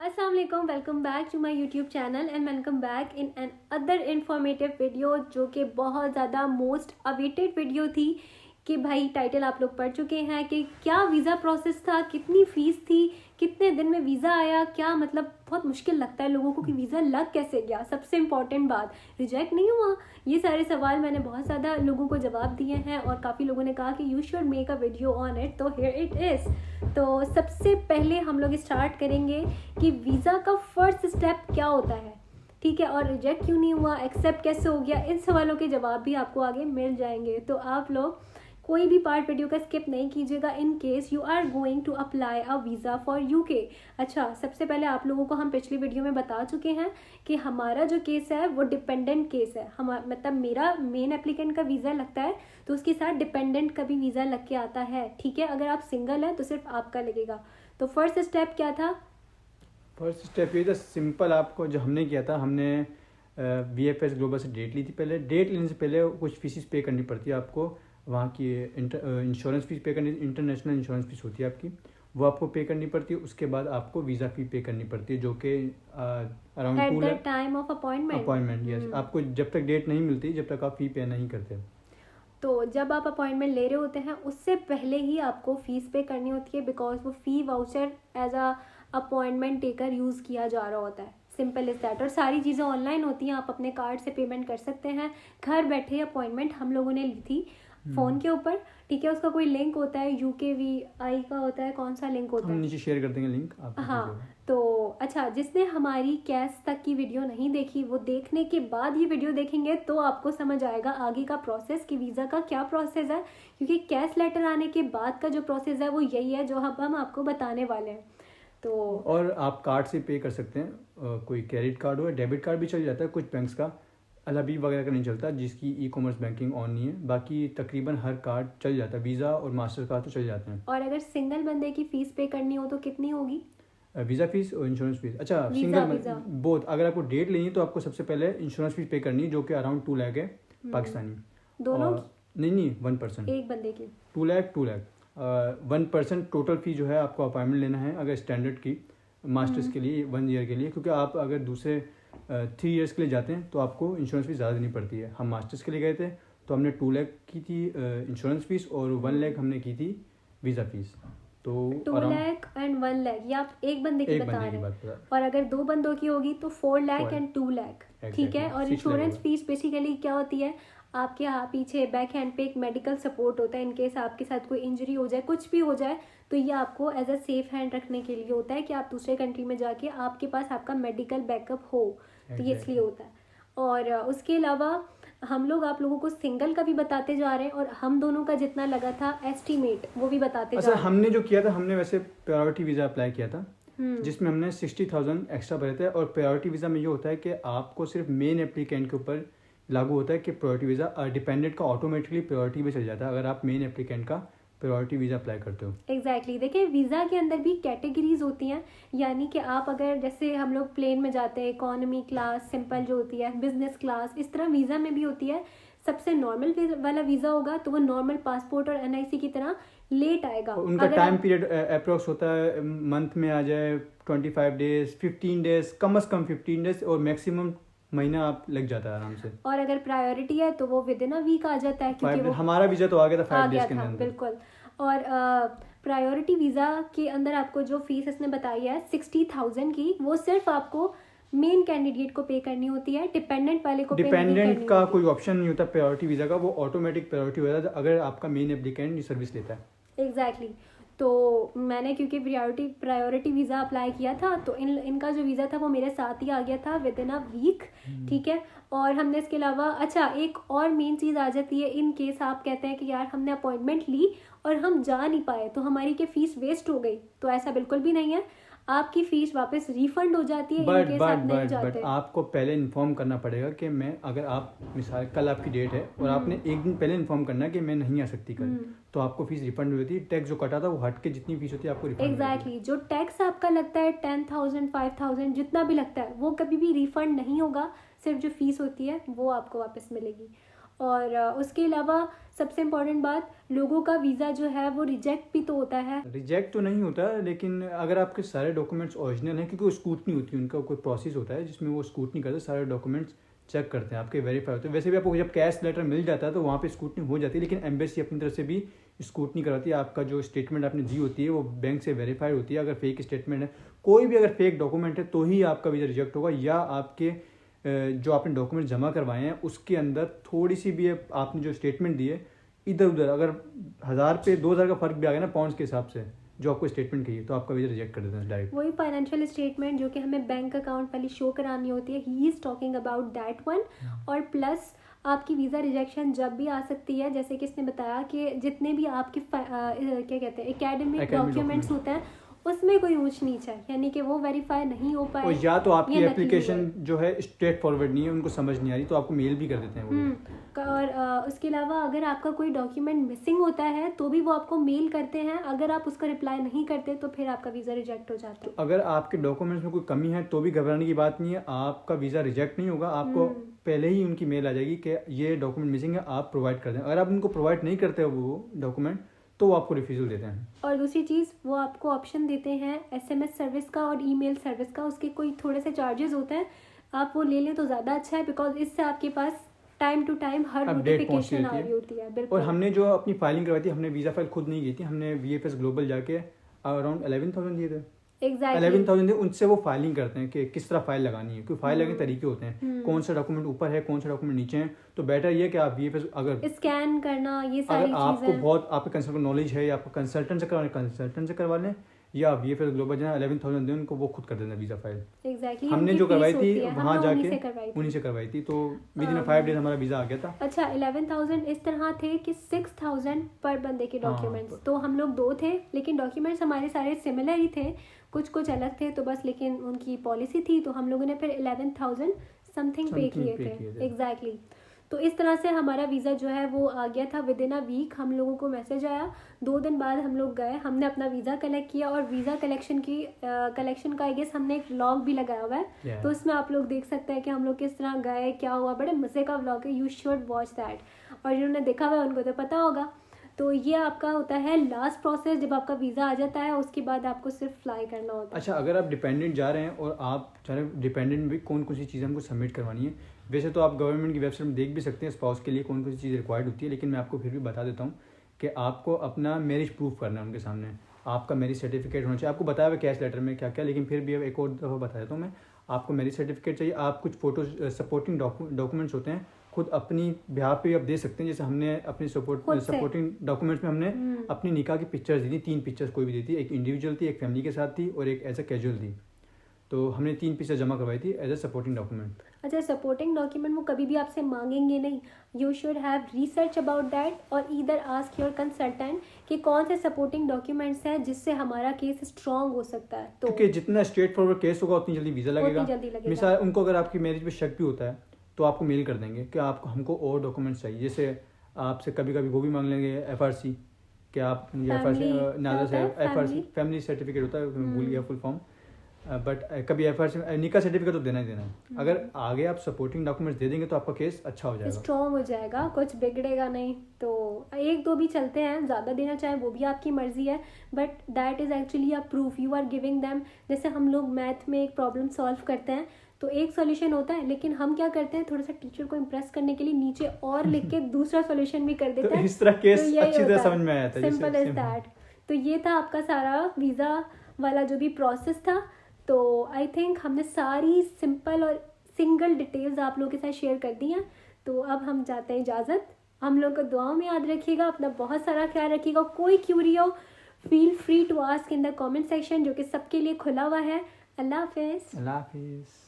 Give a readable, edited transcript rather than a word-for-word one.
अस्सलाम वालेकुम, welcome back to my YouTube channel and welcome back in another informative video जो कि बहुत ज़्यादा मोस्ट अवेटेड वीडियो थी कि भाई टाइटल आप लोग पढ़ चुके हैं कि क्या वीज़ा प्रोसेस था, कितनी फ़ीस थी, कितने दिन में वीज़ा आया, क्या मतलब बहुत मुश्किल लगता है लोगों को कि वीज़ा लग कैसे गया, सबसे इम्पॉर्टेंट बात रिजेक्ट नहीं हुआ। ये सारे सवाल मैंने बहुत ज़्यादा लोगों को जवाब दिए हैं और काफ़ी लोगों ने कहा कि you should make a video on it, तो हियर इट इज़। तो सबसे पहले हम लोग स्टार्ट करेंगे कि वीज़ा का फर्स्ट स्टेप क्या होता है, ठीक है, और रिजेक्ट क्यों नहीं हुआ, एक्सेप्ट कैसे हो गया, इन सवालों के जवाब भी आपको आगे मिल जाएंगे। तो आप लोग कोई भी पार्ट वीडियो का स्किप नहीं कीजिएगा in case you are going to apply a visa for UK. अच्छा, सबसे पहले आप लोगों को हम पिछली वीडियो में बता चुके हैं कि हमारा जो केस है वो डिपेंडेंट केस है। मतलब मेरा मेन एप्लीकेंट का वीज़ा लगता है तो उसके साथ डिपेंडेंट का भी वीज़ा लग के आता है, ठीक है। अगर आप सिंगल हैं तो सिर्फ आपका लगेगा। तो फर्स्ट स्टेप क्या था? फर्स्ट स्टेप ये था सिंपल, आपको जो हमने किया था, हमने VFS ग्लोबल से डेट ली थी। पहले डेट लेने से पहले कुछ फीस पे करनी पड़ती है आपको। वहाँ की इंश्योरेंस फीस पे करनी, इंटरनेशनल इंश्योरेंस फीस होती है आपकी, वो आपको पे करनी पड़ती है। उसके बाद आपको वीज़ा फ़ी पे करनी पड़ती है जो कि around eight 2 the lakh time of appointment. Yes, आपको जब तक डेट नहीं मिलती, जब तक आप फ़ी पे नहीं करते। तो जब आप अपॉइंटमेंट ले रहे होते हैं उससे पहले ही आपको फीस पे करनी होती है, बिकॉज वो fee voucher as a appointment taker use किया जा रहा होता है। Simple is that. और सारी चीज़ें ऑनलाइन होती हैं, आप अपने कार्ड से पेमेंट कर सकते हैं। घर बैठे अपॉइंटमेंट हम लोगों ने ली थी फ़ोन के ऊपर, ठीक है। उसका कोई लिंक होता है, UKVI का होता है, कौन सा लिंक होता हम है? नीचे शेयर कर देंगे लिंक आपको। हाँ, तो अच्छा, जिसने हमारी कैश तक की वीडियो नहीं देखी वो देखने के बाद ये वीडियो देखेंगे तो आपको समझ आएगा आगे का प्रोसेस कि वीज़ा का क्या प्रोसेस है, क्योंकि कैश लेटर आने के बाद का जो प्रोसेस है वो यही है जो हम आपको बताने वाले हैं। तो और आप कार्ड से पे कर सकते हैं, कोई क्रेडिट कार्ड हो या डेबिट कार्ड भी चल जाता है। कुछ बैंक्स का अलाबी वगैरह का नहीं चलता जिसकी ई-कॉमर्स बैंकिंग ऑन नहीं है, बाकी तकरीबन हर कार्ड चल जाता है। वीज़ा और मास्टर कार्ड तो चल जाते हैं। और अगर सिंगल बंदे की फ़ीस पे करनी हो तो कितनी होगी? वीज़ा फीस और इंश्योरेंस फीस। अच्छा, वीज़ा सिंगल बोथ। अगर आपको डेट लेनी है तो आपको सबसे पहले इंश्योरेंस फीस पे करनी है जो कि अराउंड 2 लाख है पाकिस्तानी। दोनों और नहीं, 1%। एक बंदे की 2 लाख 1% टोटल फी जो है आपको अपॉइंटमेंट लेना है अगर स्टैंडर्ड की मास्टर्स के लिए 1 ईयर के लिए, क्योंकि आप अगर दूसरे 3 ईयर्स के लिए जाते हैं तो आपको इंश्योरेंस फीस ज़्यादा देनी पड़ती है। हम मास्टर्स के लिए गए थे तो हमने 2 लाख की थी इंश्योरेंस फीस और 1 लाख हमने की थी वीज़ा फीस। तो 2 लाख एंड 1 लाख, ये आप एक बंदे की बता रहे हैं। और अगर 2 बंदों की होगी तो 4 लाख एंड 2 लाख, ठीक है। और इंश्योरेंस फीस बेसिकली क्या होती है, आपके यहाँ पीछे बैक हैंड पे एक मेडिकल सपोर्ट होता है। इनकेस आपके साथ कोई इंजरी हो जाए, कुछ भी हो जाए, तो ये आपको एज अ सेफ हैंड रखने के लिए होता है कि आप दूसरे कंट्री में जाके आपके पास आपका मेडिकल बैकअप हो, तो ये इसलिए होता है। और उसके अलावा हम लोग आप लोगों को सिंगल का भी बताते जा रहे हैं और हम दोनों का जितना लगा था एस्टीमेट वो भी बताते जा रहे हैं। हमने जो किया था, हमने वैसे प्रायोरिटी वीज़ा अप्लाई किया था जिसमें हमने 60,000 एक्स्ट्रा भरे थे। और प्रायोरिटी वीज़ा में ये होता है कि आपको सिर्फ मेन एप्लीकेंट के ऊपर लागू होता है कि प्रायोरिटी वीज़ा, डिपेंडेंट का ऑटोमेटिकली प्रायोरिटी में चल जाता है अगर आप मेन एप्लीकेंट का प्रायोरिटी वीज़ा अप्लाई करते हो। एग्जैक्टली देखिए, वीज़ा के अंदर भी कैटेगरीज होती हैं, यानी कि आप अगर जैसे हम लोग प्लेन में जाते हैं, इकोनॉमी क्लास, सिंपल जो होती है, बिजनेस क्लास, इस तरह वीज़ा में भी होती है। सबसे नॉर्मल वाला वीज़ा होगा तो वो नॉर्मल पासपोर्ट और NIC की तरह लेट आएगा। उनका टाइम पीरियड अप्रोक्स होता है, मंथ में आ जाए 25 डेज, 15 डेज, कम से कम 15 डेज और मैक्सिमम महीना आप लग जाता है आराम से। और अगर प्रायोरिटी है तो वो विद इन अ वीक आ जाता है, क्योंकि वो हमारा वीज़ा तो आ गया था 5 डेज के अंदर। बिल्कुल। और प्रायोरिटी वीज़ा के अंदर आपको जो फीस इसने बताई है 60,000 की, वो सिर्फ आपको मेन कैंडिडेट को पे करनी होती है, डिपेंडेंट वाले को डिपेंडेंट का कोई ऑप्शन नहीं होता प्रायोरिटी वीज़ा का, वो ऑटोमेटिक प्रायोरिटी होता है अगर आपका मेन एप्लीकेंट ये सर्विस लेता है। एग्जैक्टली। तो मैंने क्योंकि प्रायोरिटी वीज़ा अप्लाई किया था तो इनका जो वीज़ा था वो मेरे साथ ही आ गया था विद इन अ वीक, ठीक है। और हमने इसके अलावा अच्छा एक और मेन चीज़ आ जाती है, इन केस आप कहते हैं कि यार हमने अपॉइंटमेंट ली और हम जा नहीं पाए तो हमारी क्या फ़ीस वेस्ट हो गई, तो ऐसा बिल्कुल भी नहीं है। आपकी फ़ीस वापस रिफंड हो जाती है इन केस आप नहीं जाते। आपको पहले इन्फॉर्म करना पड़ेगा कि मैं, अगर आप मिसाल कल आपकी डेट है और आपने एक दिन पहले इन्फॉर्म करना है कि मैं नहीं आ सकती कल, तो आपको फीस रिफंड हुई थी। टैक्स जो कटा था वो हट के जितनी फीस होती है आपको रिफंड। एग्जैक्टली, जो टैक्स आपका लगता है 10,000 5,000 जितना भी लगता है वो कभी भी रिफंड नहीं होगा, सिर्फ जो फीस होती है वो आपको वापस मिलेगी। और उसके अलावा सबसे इम्पोर्टेंट बात, लोगों का वीज़ा जो है वो रिजेक्ट भी तो होता है। रिजेक्ट तो नहीं होता, लेकिन अगर आपके सारे डॉक्यूमेंट्स ओरिजिनल हैं, क्योंकि वो स्कूटनी होती है, उनका कोई प्रोसेस होता है जिसमें वो स्कूटनी करते हैं, सारे डॉक्यूमेंट्स चेक करते हैं, आपके वेरीफाई होते हैं। वैसे भी आपको जब कैश लेटर मिल जाता है तो वहाँ पे स्कूटनी हो जाती है, लेकिन एम्बेसी अपनी तरफ से भी स्कूटनी करवाती है। आपका जो स्टेटमेंट आपने दी होती है वो बैंक से वेरीफाइड होती है। अगर फेक स्टेटमेंट है, कोई भी अगर फेक डॉक्यूमेंट है, तो ही आपका वीज़ा रिजेक्ट होगा, या आपके जो आपने डॉक्यूमेंट जमा करवाए हैं उसके अंदर थोड़ी सी भी आपने जो स्टेटमेंट दी है इधर उधर, अगर 1000 पे 2000 का फर्क भी आ गया ना पाउंड्स के हिसाब से जो आपको स्टेटमेंट कही, तो आपका वीज़ा रिजेक्ट कर देते हैं डायरेक्ट। वही फाइनेंशियल स्टेटमेंट जो कि हमें बैंक अकाउंट वाली शो करानी होती है, he is talking about that one. और प्लस आपकी वीज़ा रिजेक्शन जब भी आ सकती है, जैसे कि इसने बताया कि जितने भी आपके क्या कहते हैं एकेडमिक डॉक्यूमेंट्स होते हैं उसमें कोई ऊंच नीच है, यानी कि वो वेरीफाई नहीं हो पाए, और या तो आपकी ये एप्लीकेशन जो है स्ट्रेट फॉरवर्ड नहीं है, उनको समझ नहीं आ रही, तो आपको मेल भी कर देते हैं वो। और उसके अलावा अगर आपका कोई डॉक्यूमेंट मिसिंग होता है तो भी वो आपको मेल करते हैं, अगर आप उसका रिप्लाई नहीं करते तो फिर आपका वीज़ा रिजेक्ट हो जाता है। अगर आपके डॉक्यूमेंट्स में कोई कमी है तो भी घबराने की बात नहीं है, आपका वीज़ा रिजेक्ट नहीं होगा। आपको पहले ही उनकी मेल आ जाएगी कि ये डॉक्यूमेंट मिसिंग है, आप प्रोवाइड कर दें। अगर आप उनको प्रोवाइड नहीं करते हो वो डॉक्यूमेंट, तो वो आपको रिफ्यूज़ल देते हैं। और दूसरी चीज़, वो आपको ऑप्शन देते हैं SMS सर्विस का और ईमेल सर्विस का, उसके कोई थोड़े से चार्जेस होते हैं, आप वो ले लें तो ज़्यादा अच्छा है, बिकॉज इससे आपके पास टाइम टू टाइम हर नोटिफिकेशन आ रही होती है। बिल्कुल। और हमने जो अपनी फाइलिंग करवाई थी, हमने वीज़ा फाइल खुद नहीं की थी, हमने VFS ग्लोबल जाके अराउंड 11,000 दिए थे। एग्जैक्टली 11,000 दिए, उनसे वो फाइलिंग करते हैं कि किस तरह फाइल लगानी है, क्योंकि फाइल लगने के तरीके होते हैं, कौन सा डॉक्यूमेंट ऊपर है, कौन सा डॉक्यूमेंट नीचे है। तो बेटर ये कि आप VFS अगर स्कैन करना, ये सारी अगर आपको चीज़ें बहुत आपके कंसल्टेंट नॉलेज है या आपको कंसल्टेंट से करवा लें, या VFS ग्लोबल जो है 11,000 दें उनको, वो खुद कर देना वीज़ा फाइल। एग्जैक्टली हमने जो करवाई थी वहाँ जाके उन्हीं उन्हीं से करवाई थी, तो विद इन 5 डेज हमारा वीज़ा आ गया था। अच्छा, 11,000 इस तरह थे कि 6,000 पर बंदे के डॉक्यूमेंट्स। तो हम लोग 2 थे, लेकिन डॉक्यूमेंट्स हमारे सारे सिमिलर ही थे, कुछ कुछ अलग थे, तो बस लेकिन उनकी पॉलिसी थी, तो हम लोगों ने फिर 11,000 समथिंग पे किए थे। एग्जैक्टली। तो इस तरह से हमारा वीज़ा जो है वो आ गया था विद इन अ वीक। हम लोगों को मैसेज आया, 2 दिन बाद हम लोग गए, हमने अपना वीज़ा कलेक्ट किया, और वीज़ा कलेक्शन का आई गेस हमने एक व्लॉग भी लगाया हुआ है, तो उसमें आप लोग देख सकते हैं कि हम लोग किस तरह गए, क्या हुआ। बड़े मज़े का व्लॉग है, यू शुड वॉच दैट, और जिन्होंने देखा हुआ है उनको तो पता होगा। तो ये आपका होता है लास्ट प्रोसेस, जब आपका वीज़ा आ जाता है उसके बाद आपको सिर्फ फ्लाई करना होता है। अच्छा, अगर आप डिपेंडेंट जा रहे हैं और आप चाह रहे हैं डिपेंडेंट भी कौन कौन सी चीज़ें हमको सबमिट करवानी है, वैसे तो आप गवर्नमेंट की वेबसाइट में देख भी सकते हैं स्पाउस के लिए कौन कौन सी चीज़ रिक्वायर्ड होती है, लेकिन मैं आपको फिर भी बता देता हूँ कि आपको अपना मैरिज प्रूफ करना है उनके सामने, आपका मैरिज सर्टिफिकेट होना चाहिए। आपको बताया हुआ कैश लेटर में क्या क्या, लेकिन फिर भी अब एक और दफ़ा बता देता हूँ मैं, आपको मैरिज सर्टिफिकेट चाहिए, आप कुछ फोटो सपोर्टिंग डॉक्यूमेंट्स होते हैं, खुद अपनी बिहार पे आप दे सकते हैं। जैसे हमने अपनी सपोर्टिंग डॉक्यूमेंट्स में हमने अपनी निकाह की पिक्चर्स दी थी, 3 पिक्चर्स कोई भी दी थी, एक इंडिविजुअल थी, एक फैमिली के साथ थी, और एक एज अ कैजुअल थी। तो हमने 3 पिक्चर जमा करवाई थी एज अ सपोर्टिंग डॉक्यूमेंट। अच्छा, सपोर्टिंग डॉक्यूमेंट वो कभी भी आपसे मांगेंगे नहीं, you should have research about that, और ईदर आस्क योर कंसल्टेंट कि कौन से सपोर्टिंग डॉक्यूमेंट्स हैं जिससे हमारा केस स्ट्रॉन्ग हो सकता है। तो क्योंकि जितना स्ट्रेट फॉरवर्ड केस होगा उतनी जल्दी वीज़ा लगेगा। मिसाल उनको अगर आपकी मैरिज पे शक भी होता है तो आपको मेल कर देंगे कि आपको हमको और डॉक्यूमेंट्स चाहिए। जैसे आपसे कभी कभी वो भी मांग लेंगे FRC, कि आप FRC फैमिली सर्टिफिकेट होता है, भूल गया फुल फॉर्म, बट कभी FRC निकाह सर्टिफिकेट तो देना ही देना है। अगर आगे आप सपोर्टिंग डॉक्यूमेंट्स दे देंगे तो आपका केस अच्छा हो जाएगा, स्ट्रॉन्ग हो जाएगा, कुछ बिगड़ेगा नहीं। तो 1-2 भी चलते हैं, ज़्यादा देना चाहें वो भी आपकी मर्जी है, but that is actually a proof you are giving them. जैसे हम लोग मैथ में एक प्रॉब्लम सॉल्व करते हैं तो एक सॉल्यूशन होता है, लेकिन हम क्या करते हैं, थोड़ा सा टीचर को इम्प्रेस करने के लिए नीचे और लिख के दूसरा सॉल्यूशन भी कर देते हैं। तो इस तरह केस अच्छी तरह समझ में आया था। Simple as that. तो ये था आपका सारा वीज़ा वाला जो भी प्रोसेस था। तो आई थिंक हमने सारी सिंपल और सिंगल डिटेल्स आप लोगों के साथ शेयर कर दी हैं। तो अब हम जाते हैं इजाज़त। हम लोग को दुआओं में याद रखिएगा, अपना बहुत सारा ख्याल रखिएगा। कोई क्यूरी हो, feel free to ask in the comment section, जो कि सबके लिए खुला हुआ है। अल्लाह हाफिज़। अल्लाह हाफिज़।